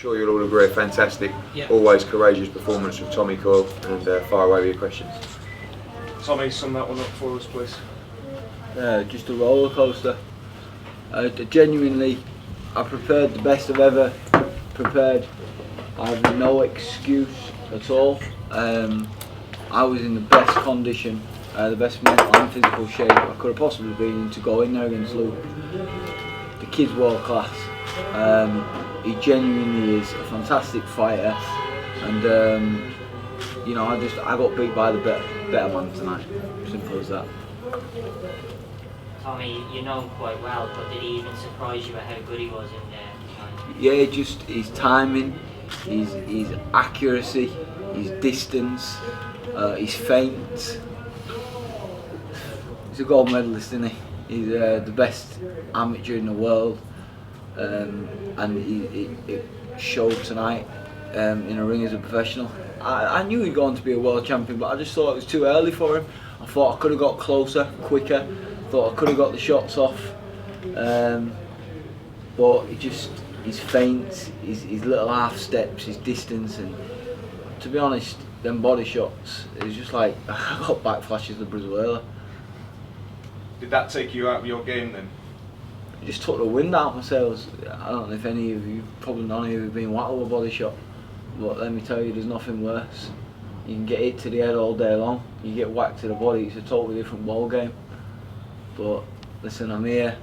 sure you'll all agree, a fantastic, always courageous performance from Tommy Coyle, and fire away with your questions. Tommy, sum that one up for us, please. Just a roller coaster. Genuinely, I prepared the best I've ever prepared. I have no excuse at all. I was in the best condition, the best mental and physical shape I could have possibly been in to go in there against Luke. The kid's world class. He genuinely is a fantastic fighter, and you know, I got beat by the better man tonight. Simple as that. Tommy, you know him quite well, but did he even surprise you at how good he was in there tonight? Yeah, just his timing, his accuracy, his distance, his feints. He's a gold medalist, isn't he? He's the best amateur in the world, and it showed tonight in a ring as a professional. I knew he'd go on to be a world champion, but I just thought it was too early for him. I thought I could have got closer, quicker. Thought I could have got the shots off, but his feints, his little half steps, his distance, and to be honest, them body shots, it was just like I got back flashes of Brazuela. Did that take you out of your game then? It just took the wind out of my sails. I don't know if any of you, probably none of you have been whacked with a body shot, but let me tell you, there's nothing worse. You can get hit to the head all day long, you get whacked to the body, it's a totally different ball game. But listen, I'm here.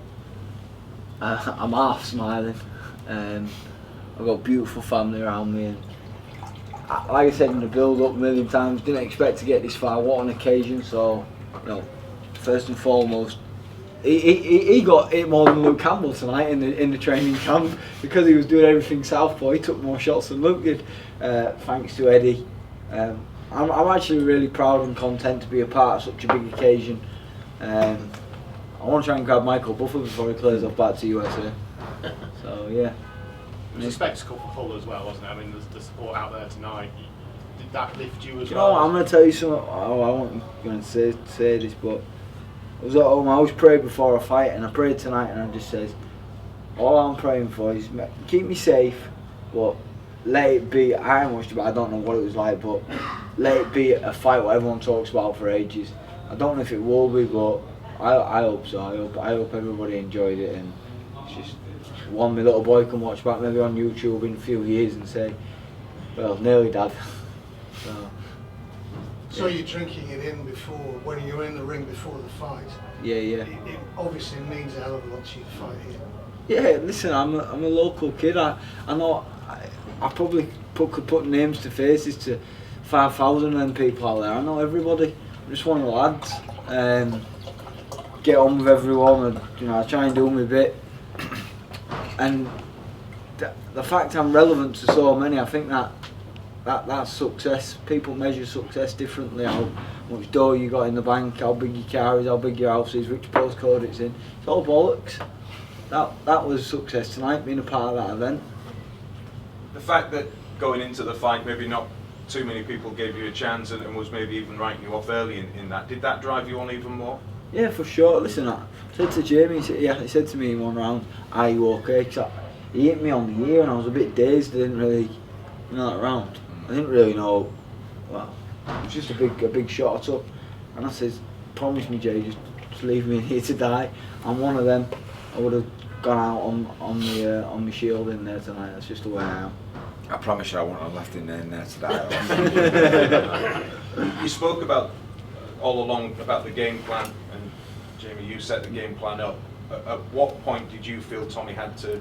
I'm half smiling. I've got a beautiful family around me, and like I said in the build-up a million times, didn't expect to get this far. What an occasion! So, you know, first and foremost, he got hit more than Luke Campbell tonight in the training camp because he was doing everything southpaw. He took more shots than Luke did, thanks to Eddie. I'm actually really proud and content to be a part of such a big occasion. I want to try and grab Michael Buffer before he clears off back to USA. So yeah. It was a spectacle for Hull as well, wasn't it? I mean, the support out there tonight. Did that lift you as well? You know what, I'm going to tell you something. I wasn't going to say this, but I was at home. I always pray before a fight, and I prayed tonight, and I just says, all I'm praying for is keep me safe, but let it be. I haven't watched it, but I don't know what it was like, but let it be a fight what everyone talks about for ages. I don't know if it will be, but I hope so. I hope everybody enjoyed it, and it's just one my little boy can watch back maybe on YouTube in a few years and say, well, nearly dad. So you're drinking it in before, when you're in the ring before the fight? Yeah. It obviously means a hell of a lot to you to fight here. Yeah, listen, I'm a local kid. I know I probably could put names to faces to 5,000 of them people out there. I know everybody. I'm just one of the lads. Get on with everyone, and you know, I try and do my bit. And the fact I'm relevant to so many, I think that's success. People measure success differently. How much dough you got in the bank, how big your car is, how big your house is, which postcode it's in. It's all bollocks. That was success tonight, being a part of that event. The fact that going into the fight, maybe not too many people gave you a chance and was maybe even writing you off early in that, did that drive you on even more? Yeah, for sure. Listen, I said to Jamie, he said to me in one round, are you okay? Cause he hit me on the ear and I was a bit dazed. I didn't really, that round, I didn't really know, well, it was just a big shot I took. And I says, promise me, Jay, just leave me in here to die. I'm one of them. I would have gone out on my shield in there tonight. That's just the way I am. I promise you I wouldn't have left him in there to die. You spoke about all along about the game plan, and Jamie, you set the game plan up. At what point did you feel Tommy had to?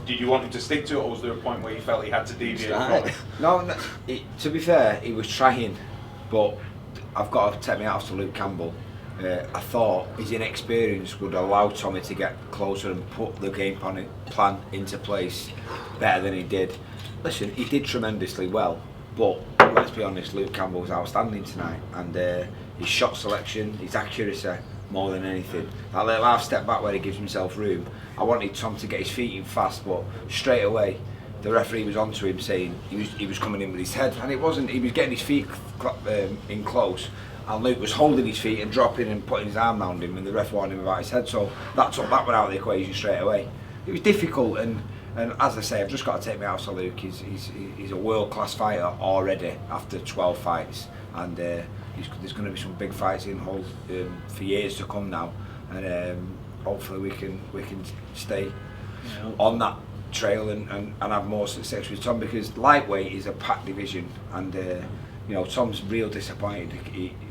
Did you want him to stick to it, or was there a point where you felt he had to deviate from it? No, to be fair, he was trying, but I've got to take my hat off to Luke Campbell. I thought his inexperience would allow Tommy to get closer and put the game plan into place better than he did. Listen, he did tremendously well, but let's be honest, Luke Campbell was outstanding tonight, and his shot selection, his accuracy, more than anything. That little half step back where he gives himself room. I wanted Tom to get his feet in fast, but straight away the referee was onto him saying he was coming in with his head, and it wasn't. He was getting his feet in close, and Luke was holding his feet and dropping and putting his arm around him, and the ref warned him about his head. So that took that one out of the equation straight away. It was difficult, and And as I say, I've just got to take my house to Luke. He's a world-class fighter already after 12 fights, and there's going to be some big fights in Hull for years to come now, and hopefully we can stay on that trail and have more success with Tom, because lightweight is a packed division, and you know, Tom's real disappointed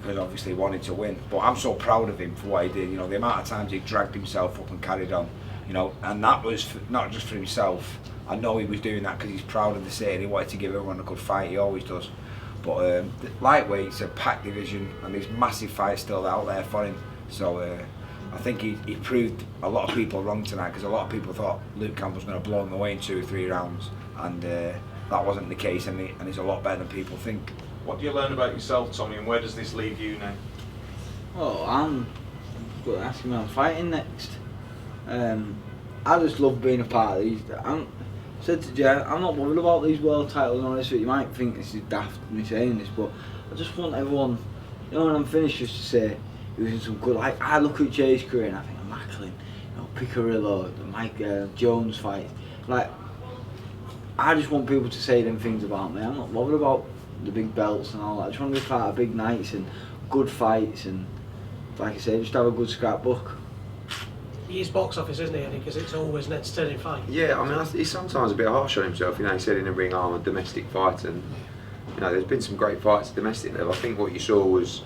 because obviously he wanted to win, but I'm so proud of him for what he did. You know, the amount of times he dragged himself up and carried on, you know, and that was not just for himself. I know he was doing that because he's proud of the city and he wanted to give everyone a good fight. He always does. But lightweight's a packed division, and there's massive fights still out there for him. So I think he proved a lot of people wrong tonight, because a lot of people thought Luke Campbell was going to blow him away in 2 or 3 rounds, and that wasn't the case, and he's a lot better than people think. What do you learn about yourself, Tommy, and where does this leave you now? Oh, I'm going to ask him how I'm fighting next. I just love being a part of these. I said to Jay, I'm not worried about these world titles and all this. You might think this is daft me saying this, but I just want everyone, you know, when I'm finished, just to say he was in some good. Like, I look at Jay's career and I think of Macklin, you know, Picarillo, the Mike Jones fight. Like, I just want people to say them things about me. I'm not bothered about the big belts and all that. I just want to be part of big nights and good fights, and like I say, just have a good scrapbook. He is box office, isn't he, Eddie? Because it's always an entertaining fight. Yeah, I mean, he's sometimes a bit harsh on himself. You know, he said in the ring, I'm a domestic fighter, and you know, there's been some great fights at domestic level. I think what you saw was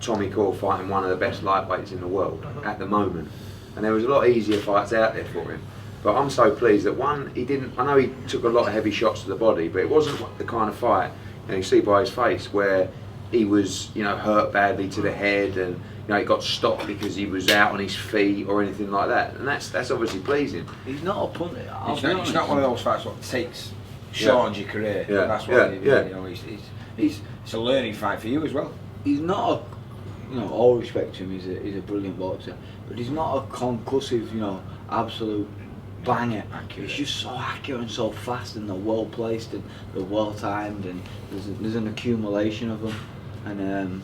Tommy COYLE fighting one of the best lightweights in the world at the moment, and there was a lot easier fights out there for him. But I'm so pleased that he didn't. I know he took a lot of heavy shots to the body, but it wasn't the kind of fight, you know, you see by his face, where he was, you know, hurt badly to the head, and you know, he got stopped because he was out on his feet or anything like that, and that's obviously pleasing. He's not a punter. It's not one of those fights what takes shortens your career. Yeah. That's what you know. It's a learning fight for you as well. He's not a, you know, all respect to him, he's a brilliant boxer, but he's not a concussive, you know, absolute banger. Accurate. He's just so accurate and so fast, and they're well placed and they're well timed, and there's an accumulation of them, and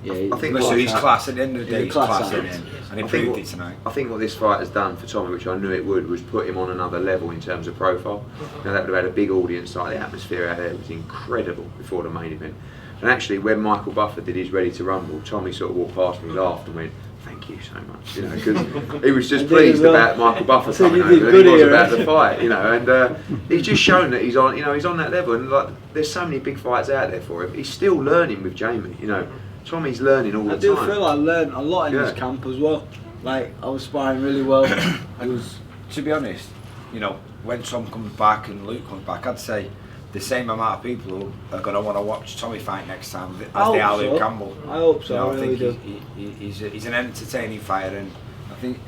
yeah, I think he's class. At the end of the day, he's class in class. him, and he proved it tonight. I think what this fight has done for Tommy, which I knew it would, was put him on another level in terms of profile. You know, that would have had a big audience. Like, the atmosphere out there was incredible before the main event. And actually, when Michael Buffer did his Ready to Rumble, Tommy sort of walked past me, laughed, and went, "Thank you so much," you know, because he was just pleased about Michael Buffer coming over than he was about the fight, you know. And he's just shown that he's on, you know, he's on that level. And like, there's so many big fights out there for him. He's still learning with Jamie, you know. Tommy's learning all the time. I do feel I learned a lot in this camp as well. Like, I was sparring really well. It was, to be honest, you know, when Tom comes back and Luke comes back, I'd say the same amount of people who are going to want to watch Tommy fight next time as they are Luke Campbell. I hope so. You know, I really do. He's an entertaining fighter, and I think,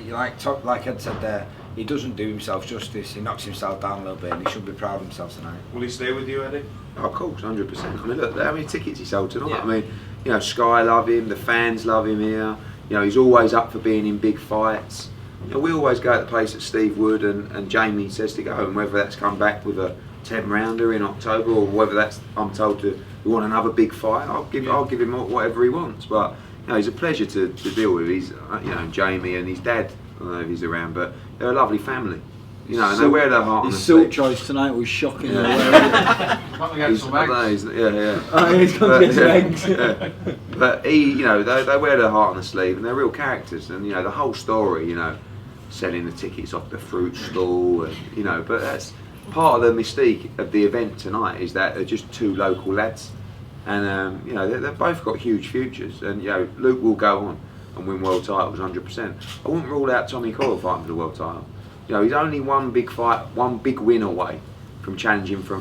like Ed said there, he doesn't do himself justice. He knocks himself down a little bit, and he should be proud of himself tonight. Will he stay with you, Eddie? Oh, of course, 100%. I mean, look how many tickets he sold tonight. Yeah. I mean, you know, Sky love him, the fans love him here. You know, he's always up for being in big fights. You know, we always go at the pace that Steve Wood and Jamie says to go, and whether that's come back with a 10-rounder in October, or whether that's, I'm told, we want another big fight, I'll give him whatever he wants. But you know, he's a pleasure to deal with. He's, you know, Jamie and his dad, I don't know if he's around, but they're a lovely family. You know, and they wear their heart on his their sleeve. suit choice tonight was shocking. Might we get some eggs? Yeah. Oh, he's going to get some eggs. Yeah. But you know, they wear their heart on the sleeve, and they're real characters. And you know, the whole story, you know, selling the tickets off the fruit stall, and you know, but that's part of the mystique of the event tonight, is that they're just 2 local lads, and you know, they've both got huge futures. And you know, Luke will go on and win world titles 100%. I wouldn't rule out Tommy COYLE fighting for the world title. You know, he's only one big fight, one big win away from challenging for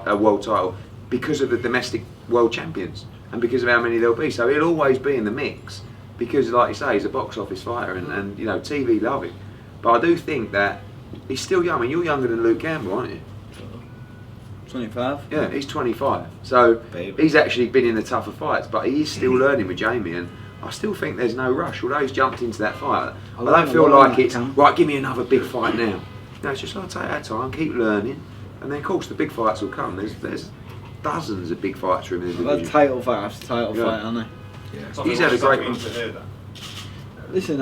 a world title because of the domestic world champions and because of how many there'll be. So he'll always be in the mix because, like you say, he's a box office fighter, and you know, TV love him. But I do think that he's still young. I mean, you're younger than Luke Campbell, aren't you? 25. Yeah, he's 25. So he's actually been in the tougher fights, but he is still learning with Jamie, and I still think there's no rush. Although he's jumped into that fight, I don't feel like it's right, give me another big fight now. No, it's just like, take our time, keep learning, and then of course the big fights will come. There's dozens of big fights for him in the division. Title fight after title fight, hasn't he? Yeah. He's had a great one. Listen,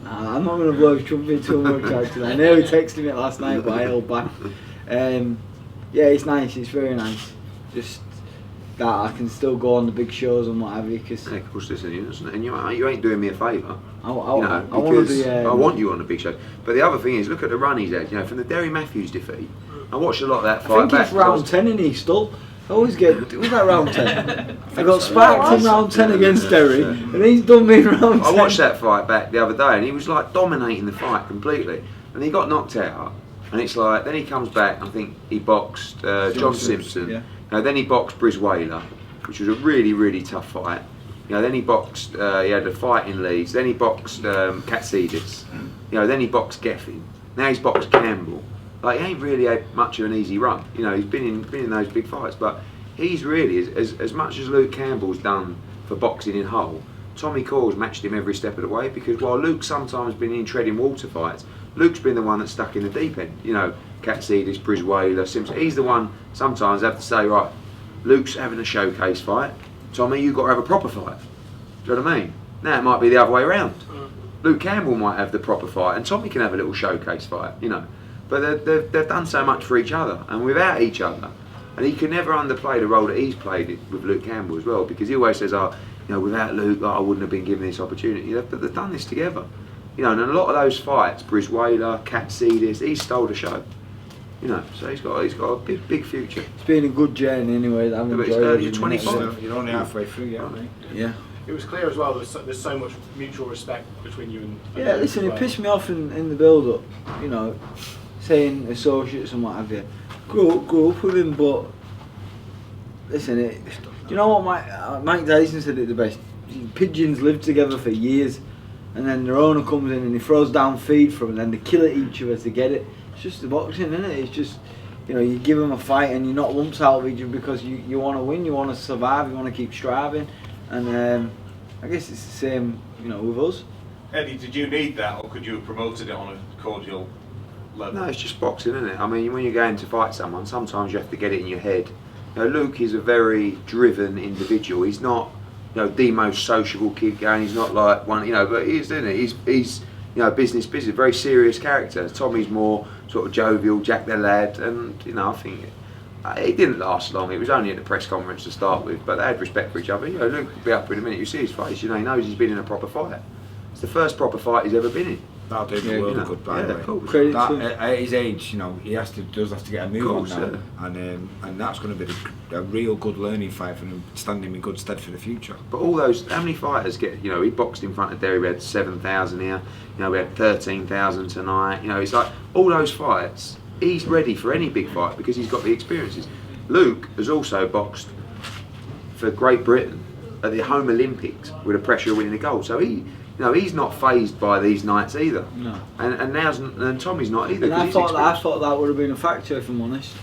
Nah, I'm not going to blow his trumpet too much actually. I nearly texted me last night, but I held back. Yeah, it's nice. It's very nice. Just that I can still go on the big shows and what have you. Cause Yeah, of course, this is, and you ain't doing me a favour. I You know, want to because be. I want you on the big show. But the other thing is, look at the run he's had. You know, from the Derry Matthews defeat. I watched a lot of that I fight think back. it's round 10 in Eastall. I always get. Was that round 10? I got so. sparked in round 10 against Derry, and he's done me in round 10. I watched that fight back the other day, and he was like dominating the fight completely. And he got knocked out, and it's like then he comes back. I think he boxed John Simpson. Yeah. You know, then he boxed Brisweiler, which was a really, really tough fight. You know, then he boxed. He had a fight in Leeds. Then he boxed Katsidis. You know, then he boxed Geffin. Now he's boxed Campbell. Like he ain't really had much of an easy run. You know, he's been in those big fights, but he's really as much as Luke Campbell's done for boxing in Hull. Tommy Coyle's matched him every step of the way, because while Luke's sometimes been in treading water fights, Luke's been the one that's stuck in the deep end. You know, Katsidis, Brisweiler, Simpson. He's the one sometimes have to say, right, Luke's having a showcase fight. Tommy, you've got to have a proper fight. Do you know what I mean? Now it might be the other way around. Luke Campbell might have the proper fight, and Tommy can have a little showcase fight. You know, but they've done so much for each other, and without each other. And he can never underplay the role that he's played with Luke Campbell as well, because he always says, "Oh, you know, without Luke, I wouldn't have been given this opportunity." They've done this together, you know. And a lot of those fights, Brisweiler, Katsidis, he stole the show, you know. So he's got a big future. It's been a good journey anyway. I've Yeah, but it's enjoyed only it. 25. You're only halfway through, yeah, mate. Yeah. It was clear as well. There's so much mutual respect between you and. Yeah, listen, it pissed me off in the build-up, you know, saying associates and what have you. Grew up with him, but listen, do you know what Mike Tyson said it the best? Pigeons live together for years, and then their owner comes in and he throws down feed for them, and then they kill at each other to get it. It's just the boxing, isn't it? It's just, you know, you give them a fight and you knock lumps out of each other because you want to win, you want to survive, you want to keep striving, and I guess it's the same, you know, with us. Eddie, did you need that, or could you have promoted it on a cordial level? No, it's just boxing, isn't it? I mean, when you're going to fight someone, sometimes you have to get it in your head. You know, Luke is a very driven individual. He's not, you know, the most sociable kid going. He's not like one, you know, but he is, isn't he? He's you know, business, very serious character. Tommy's more sort of jovial, Jack the lad, and you know, I think it didn't last long. It was only at the press conference to start with, but they had respect for each other. You know, Luke will be up in a minute. You see his face, you know, he knows he's been in a proper fight. It's the first proper fight he's ever been in. That'll do Yeah, the world you a know, good, by yeah, the way. cool. Credit That, to him. at his age, you know, he does have to get a move Course, on now, and that's going to be a real good learning fight for him, stand him in good stead for the future. But all those, how many fighters get, you know, he boxed in front of Derry, we had 7,000 here, you know, we had 13,000 tonight, you know, it's like, all those fights, he's ready for any big fight because he's got the experiences. Luke has also boxed for Great Britain at the home Olympics with the pressure of winning a gold, so he, you know, he's not phased by these nights either. No. And Tommy's not either. And 'cause I he's thought experienced. that would have been a factor, if I'm honest.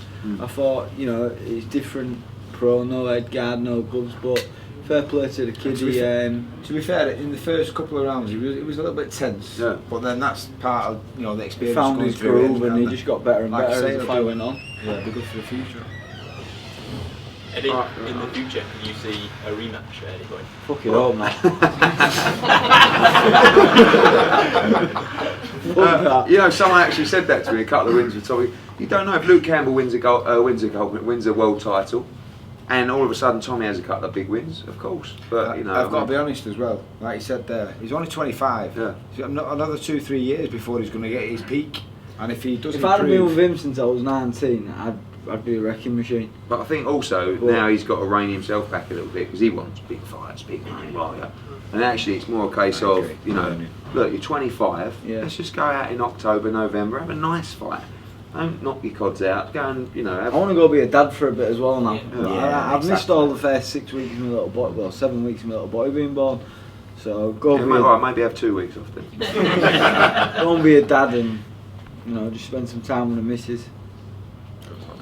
I thought, you know, it's different pro, no head guard, no gloves, but fair play to the kid. To be fair, in the first couple of rounds, it was a little bit tense. Yeah. But then that's part of, you know, the He experience. found going his through it, groove and he just got better and Like I better say, as the it'll fight be- went on. Yeah, it'll be good for the future. Eddie, Right, in the future, can you see a rematch at any point? Fuck it up, man. You know, someone actually said that to me. A couple of wins with Tommy. You don't know if Luke Campbell wins a world title, and all of a sudden Tommy has a couple of big wins. Of course, but you know, I've got to be honest as well. Like you said there, he's only 25. Yeah. He's got another 2-3 years before he's going to get his peak. And if he doesn't If I'd have been improve, with him since I was 19, I'd be a wrecking machine. But I think also now he's got to rein himself back a little bit because he wants big fights, big money, blah, blah. And actually, it's more a case of, you know, look, you're 25. Yeah. Let's just go out in October, November, have a nice fight. Don't knock your cods out. Go and, you know, I have. want to go be a dad for a bit as well now. Yeah. I've missed all the first 6 weeks of my little boy, well, 7 weeks of my little boy being born. So go Yeah, be maybe have 2 weeks off then. go and be a dad and, you know, just spend some time with the missus.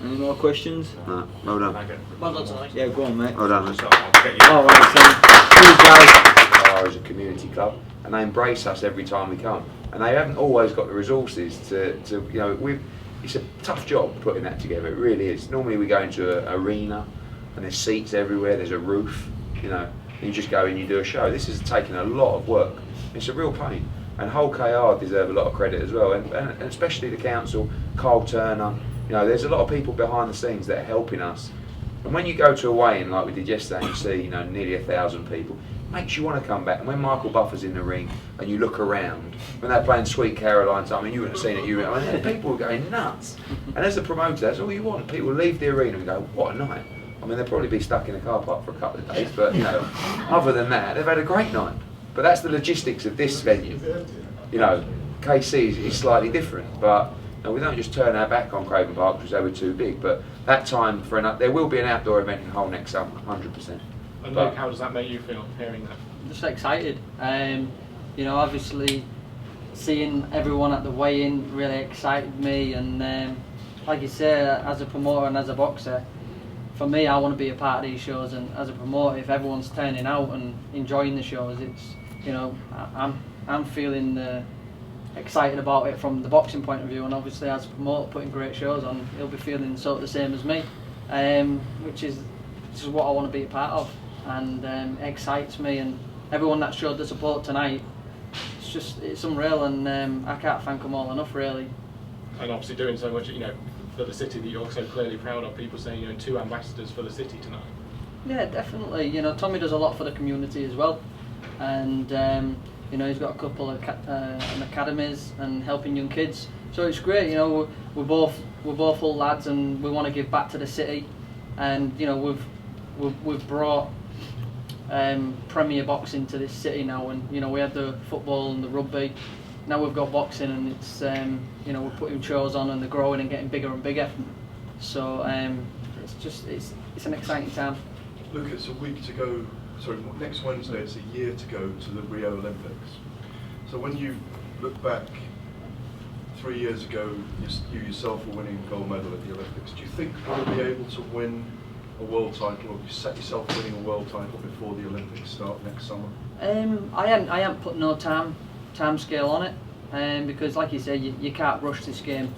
Any more questions? No, well done. Well done tonight. Yeah, go on, mate. Well done. So I'll get you. All right, so cheers, guys. Are as a community club, and they embrace us every time we come. And they haven't always got the resources to you know, it's a tough job putting that together. It really is. Normally we go into an arena, and there's seats everywhere. There's a roof, you know. And you just go and you do a show. This has taken a lot of work. It's a real pain. And whole KR deserve a lot of credit as well, and especially the council, Carl Turner. You know, there's a lot of people behind the scenes that are helping us. And when you go to a weigh-in like we did yesterday, and you see, you know, nearly 1,000 people, it makes you want to come back. And when Michael Buffer's in the ring, and you look around, when they're playing Sweet Caroline, I mean, you wouldn't have seen it. I mean, people were going nuts. And as a promoter, that's all you want. People leave the arena and go, what a night. I mean, they'll probably be stuck in a car park for a couple of days, but you know, other than that, they've had a great night. But that's the logistics of this venue. You know, KC is slightly different, but you know, we don't just turn our back on Craven Park because they were too big. But that time for there will be an outdoor event in Hull next summer, 100%. And Luke, how does that make you feel hearing that? Just excited. You know, obviously seeing everyone at the weigh-in really excited me, and like you say, as a promoter and as a boxer, for me, I want to be a part of these shows, and as a promoter, if everyone's turning out and enjoying the shows, it's, you know, I'm feeling excited about it from the boxing point of view, and obviously as a promoter putting great shows on, he'll be feeling sort of the same as me, which is what I want to be a part of, and excites me, and everyone that showed the support tonight, it's unreal, and I can't thank them all enough, really. And obviously doing so much, you know, for the city that you're so clearly proud of, people saying, you know, 2 ambassadors for the city tonight. Yeah, definitely. You know, Tommy does a lot for the community as well, and you know, he's got a couple of academies and helping young kids. So it's great. You know, we're both old lads, and we want to give back to the city. And you know, we've brought Premier boxing to this city now, and you know, we had the football and the rugby. Now we've got boxing, and it's you know, we're putting shows on, and they're growing and getting bigger and bigger. So it's an exciting time. Luke, it's a week to go. Sorry, next Wednesday it's a year to go to the Rio Olympics. So when you look back 3 years ago, you yourself were winning a gold medal at the Olympics. Do you think you'll be able to win a world title, or you set yourself winning a world title before the Olympics start next summer? I haven't put no time scale on it, because like you say, you can't rush this game.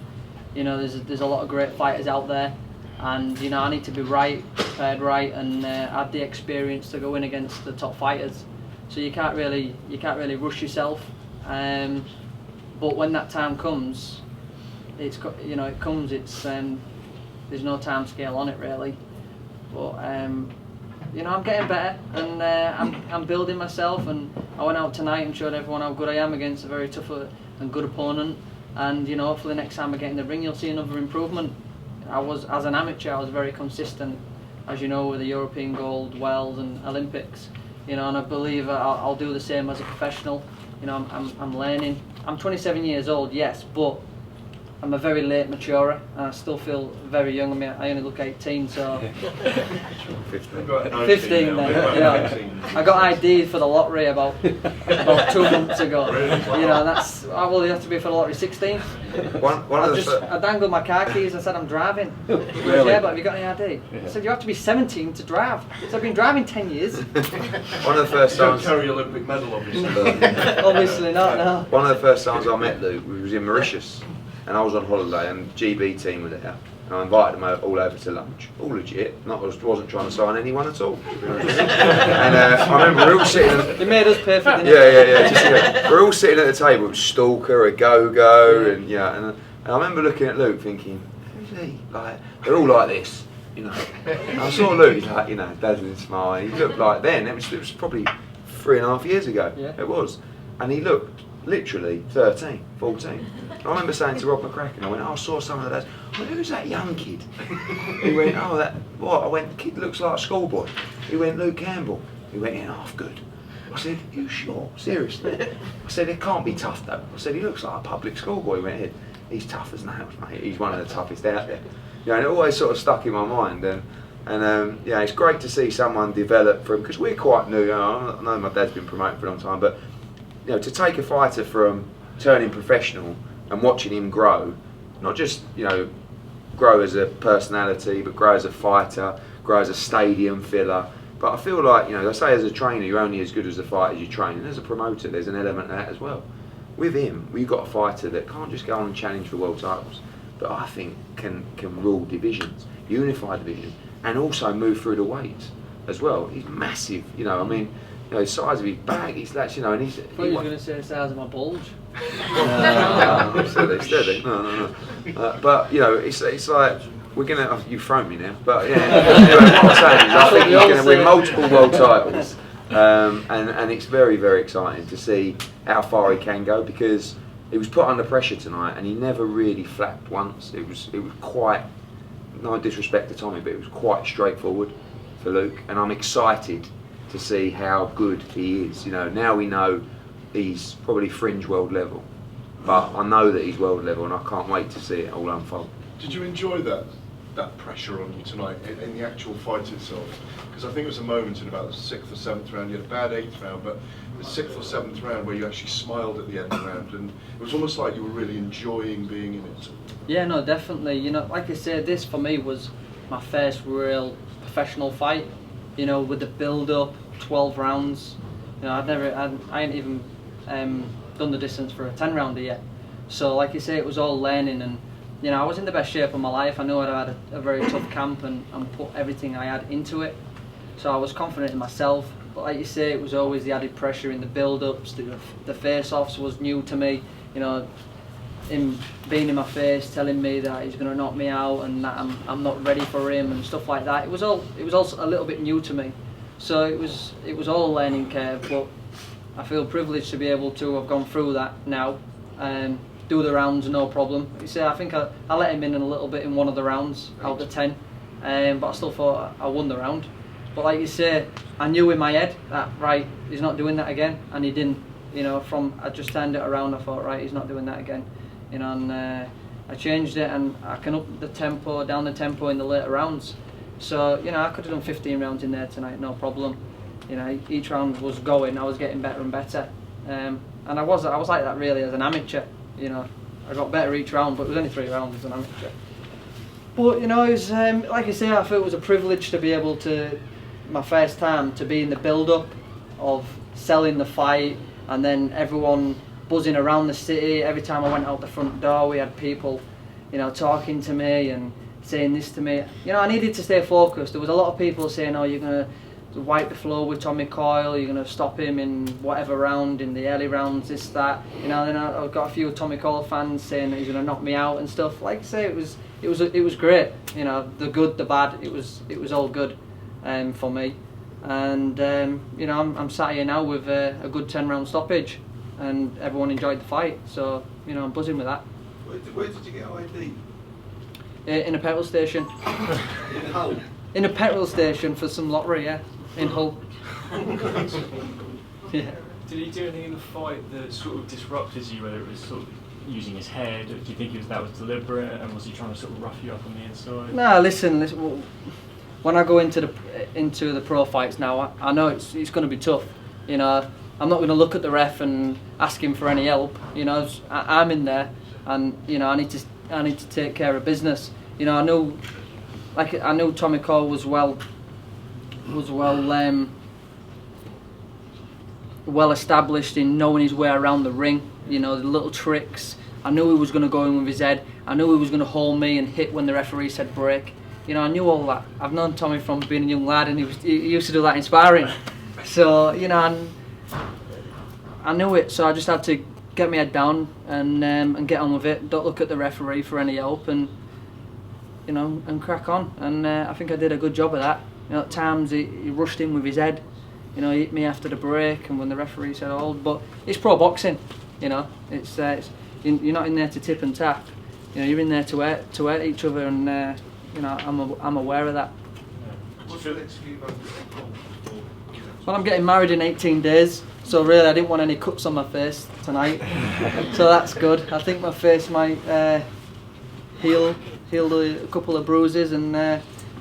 You know, there's a lot of great fighters out there, and you know, I need to be prepared right, and have the experience to go in against the top fighters. So you can't really rush yourself. But when that time comes, there's no time scale on it really. But you know, I'm getting better, and I'm building myself, and I went out tonight and showed everyone how good I am against a very tough and good opponent, and you know, hopefully next time I get in the ring you'll see another improvement. As an amateur, I was very consistent, as you know, with the European gold, Wells and Olympics, you know, and I believe I'll do the same as a professional. You know, I'm learning. I'm 27 years old, yes, but I'm a very late maturer, and I still feel very young. I mean, I only look 18, so 15 then. Yeah, I got ID'd for the lottery about 2 months ago. You know, that's how old you have to be for the lottery. 16. I dangled my car keys and said I'm driving. Really? Yeah, but have you got any ID? I said you have to be 17 to drive. So I've been driving 10 years. One of the first times. You don't carry Olympic medal, obviously. Obviously not. No. One of the first times I met Luke, we was in Mauritius. And I was on holiday, and GB team were there, and I invited them all over to lunch. All legit. Wasn't trying to sign anyone at all. And I remember we were all sitting. You made us perfect. Yeah. We're all sitting at the table with Stalker, a Go-Go, and and I remember looking at Luke, thinking, who's he? Like, they're all like this, you know. And I saw Luke, he's like, you know, dazzling smile. He looked like then. It was probably 3.5 years ago. Yeah. It was, and he looked literally 13, 14. I remember saying to Rob McCracken, I went, I saw some of the lads. I went, who's that young kid? He went, oh, that, what? I went, the kid looks like a schoolboy. He went, Luke Campbell. He went, yeah, half good. I said, you sure? Seriously? I said, it can't be tough though. I said, he looks like a public schoolboy. He went, he's tough as nails, mate. He's one of the toughest out there. You know, and it always sort of stuck in my mind. And yeah, it's great to see someone develop from, because we're quite new. You know, I know my dad's been promoted for a long time, but you know, to take a fighter from turning professional and watching him grow, not just, you know, grow as a personality, but grow as a fighter, grow as a stadium filler. But I feel like, you know, I say as a trainer, you're only as good as the fighters you train, and as a promoter, there's an element of that as well. With him, we've got a fighter that can't just go on and challenge for world titles, but I think can rule divisions, unify divisions, and also move through the weights as well. He's massive, you know. I mean, You know, the size of his bag, he's like, you know, and he's. I thought you were going to say the size of my bulge. Steady. No. But you know, it's like we're gonna. You've thrown me now, but yeah. Anyway, what I'm saying is, I think he's going to win multiple world titles, and it's very, very exciting to see how far he can go, because he was put under pressure tonight, and he never really flapped once. It was quite, no disrespect to Tommy, but it was quite straightforward for Luke, and I'm excited to see how good he is. You know, now we know he's probably fringe world level, but I know that he's world level, and I can't wait to see it all unfold. Did you enjoy that pressure on you tonight in the actual fight itself? Because I think it was a moment in about the 6th or 7th round. You had a bad 8th round, but the 6th or 7th round where you actually smiled at the end of the round, and it was almost like you were really enjoying being in it. Yeah, no, definitely. You know, like I said, this for me was my first real professional fight. You know, with the build-up, 12 rounds. You know, I ain't even done the distance for a 10-rounder yet. So, like you say, it was all learning, and you know, I was in the best shape of my life. I knew I'd had a very tough camp and put everything I had into it. So I was confident in myself. But like you say, it was always the added pressure in the build-ups. The face-offs was new to me. You know, him being in my face, telling me that he's going to knock me out and that I'm not ready for him and stuff like that. It was also a little bit new to me. So it was all a learning curve. But I feel privileged to be able to have gone through that now. Do the rounds, no problem. You see, I think I let him in a little bit in one of the rounds out of 10, but I still thought I won the round. But like you say, I knew in my head that right, he's not doing that again, and he didn't. You know, I just turned it around. I thought, right, he's not doing that again. You know, and I changed it, and I can up the tempo, down the tempo in the later rounds. So you know, I could have done 15 rounds in there tonight, no problem. You know, each round was going. I was getting better and better, and I was like that really as an amateur. You know, I got better each round, but it was only 3 rounds as an amateur. But you know, it was like I say, I felt it was a privilege to be able to, my first time, to be in the build-up of selling the fight, and then everyone buzzing around the city. Every time I went out the front door, we had people, you know, talking to me and saying this to me. You know, I needed to stay focused. There was a lot of people saying, "Oh, you're gonna wipe the floor with Tommy COYLE, you're going to stop him in whatever round, in the early rounds, this, that." You know, then I've got a few Tommy COYLE fans saying that he's going to knock me out and stuff. Like I say, it was great. You know, the good, the bad, it was all good for me. And you know, I'm sat here now with a good 10-round stoppage, and everyone enjoyed the fight. So you know, I'm buzzing with that. Where did you get ID? In a petrol station. In Hull? In a petrol station for some lottery, yeah. In Hull. Yeah. Did he do anything in the fight that sort of disrupted you, whether it was sort of using his head, or do you think that was deliberate, and was he trying to sort of rough you up on the inside? No, listen, when I go into the pro fights now, I know it's going to be tough. You know, I'm not going to look at the ref and ask him for any help. You know, I'm in there, and you know, I need to take care of business. You know, I knew Tommy COYLE was well established in knowing his way around the ring. You know, the little tricks. I knew he was going to go in with his head. I knew he was going to hold me and hit when the referee said break. You know, I knew all that. I've known Tommy from being a young lad, and he used to do that in sparring. So you know, I knew it. So I just had to get my head down and get on with it. Don't look at the referee for any help, and you know, and crack on. And I think I did a good job of that. You know, at times he rushed in with his head. You know, he hit me after the break, and when the referee said hold. But it's pro boxing. You know, it's you're not in there to tip and tap. You know, you're in there to hurt each other, and you know, I'm aware of that. What's the next few months? Well, I'm getting married in 18 days, so really I didn't want any cuts on my face tonight. So that's good. I think my face might heal a couple of bruises, and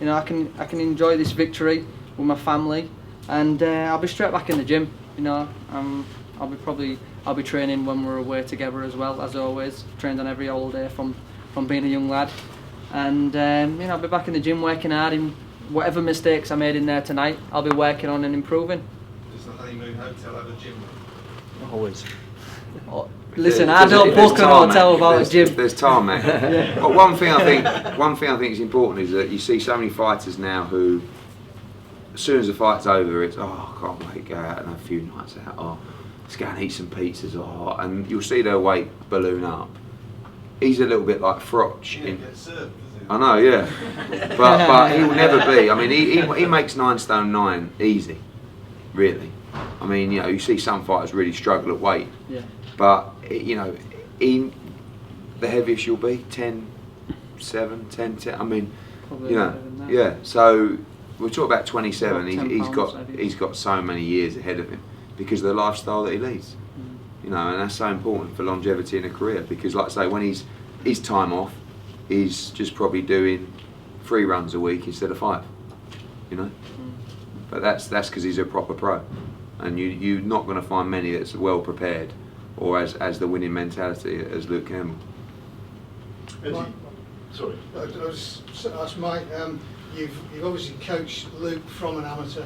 you know, I can enjoy this victory with my family, and I'll be straight back in the gym. You know, I'll be training when we're away together as well, as always. Trained on every holiday from being a young lad, and you know, I'll be back in the gym working hard. In whatever mistakes I made in there tonight, I'll be working on and improving. Does the honeymoon hotel have a gym? Always. Listen, I don't book an hotel without a gym. There's tarmac. Yeah. But one thing I think is important is that you see so many fighters now who as soon as the fight's over, it's I can't wait to go out and have a few nights out. Let's go and eat some pizzas. And you'll see their weight balloon up. He's a little bit like Frotch. I know, yeah. but he'll never be. I mean, he makes 9 stone 9 easy, really. I mean, you see some fighters really struggle at weight. Yeah. But the heaviest you'll be 10, 7, 10, 10. I mean, Probably better than that. yeah. So we're talking about 27. About 10 pounds He's got so many years ahead of him because of the lifestyle that he leads. And that's so important for longevity in a career. Because, like I say, when his time off, he's just probably doing 3 runs a week instead of 5. But that's because he's a proper pro, and you're not going to find many that's well prepared or as the winning mentality as Luke Campbell. Eddie, sorry. I was asked Mike, you've obviously coached Luke from an amateur